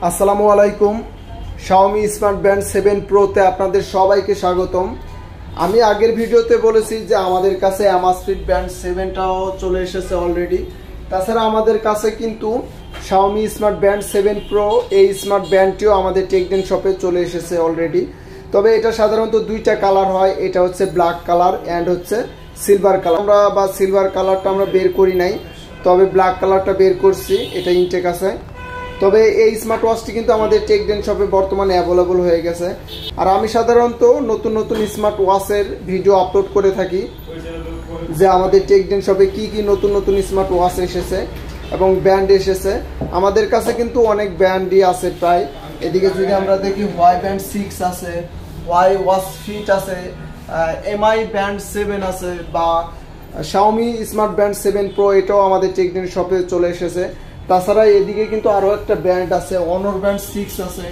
আসসালামু আলাইকুম। Xiaomi smart band 7 Pro তে আপনাদের সবাইকে স্বাগতম। আমি আগের ভিডিওতে বলেছি যে আমাদের কাছে Amazfit ব্যান্ড 7 টাও চলে এসেছে অলরেডি। তাছাড়া আমাদের কাছে কিন্তু Xiaomi স্মার্ট ব্যান্ড 7 Pro এই স্মার্ট ব্যান্ডটিও আমাদের TechDen শপে চলে এসেছে অলরেডি। তবে এটা সাধারণত দুইটা কালার হয়, এটা হচ্ছে ব্ল্যাক কালার এন্ড হচ্ছে সিলভার কালার। আমরা বা সিলভার কালারটা আমরা বের করি নাই, তবে ব্ল্যাক কালারটা বের করছি, এটা ইনটেক আছে। তবে এই স্মার্ট ওয়াচটি কিন্তু আমাদের TechDen শপে বর্তমানে অ্যাভেলেবল হয়ে গেছে। আর আমি সাধারণত নতুন নতুন স্মার্ট ওয়াচের ভিডিও আপলোড করে থাকি যে আমাদের TechDen শপে কি কি নতুন নতুন স্মার্ট ওয়াচ এসেছে এবং ব্যান্ড এসেছে। আমাদের কাছে কিন্তু অনেক ব্যান্ডই আছে প্রায়। এদিকে যদি আমরা দেখি ওয়াই ব্যান্ড 6 আছে, ওয়াই ওয়াচ ফিট আছে, এমআই ব্যান্ড 7 আছে, বা Xiaomi স্মার্ট ব্যান্ড 7 Pro এটাও আমাদের TechDen শপে চলে এসেছে। তাছাড়া এদিকে কিন্তু আরো একটা ব্যান্ড আছে, অনর ব্যান্ড 6 আছে।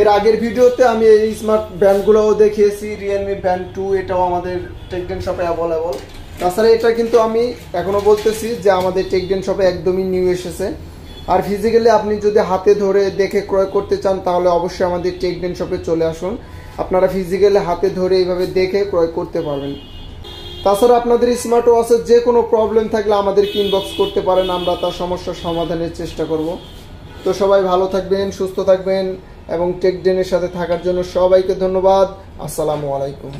এর আগের ভিডিওতে আমি এই স্মার্ট ব্যান্ডগুলোও দেখিয়েছি। Realme Band 2 এটাও আমাদের TechDen শপে অ্যাভেলেবল। তাছাড়া এটা কিন্তু আমি এখনো বলতেছি যে আমাদের TechDen শপে একদমই নিউ এসেছে। আর ফিজিক্যালি আপনি যদি হাতে ধরে দেখে ক্রয় করতে চান তাহলে অবশ্যই আমাদের TechDen শপে চলে আসুন। আপনারা ফিজিক্যালি হাতে ধরে এইভাবে দেখে ক্রয় করতে পারবেন। তাছাড়া আপনাদের স্মার্ট ওয়াচের যে কোনো প্রবলেম থাকলে আমাদেরকে ইনবক্স করতে পারেন, আমরা তার সমস্যার সমাধানের চেষ্টা করব। তো সবাই ভালো থাকবেন, সুস্থ থাকবেন এবং TechDen এর সাথে থাকার জন্য সবাইকে ধন্যবাদ। আসসালামু আলাইকুম।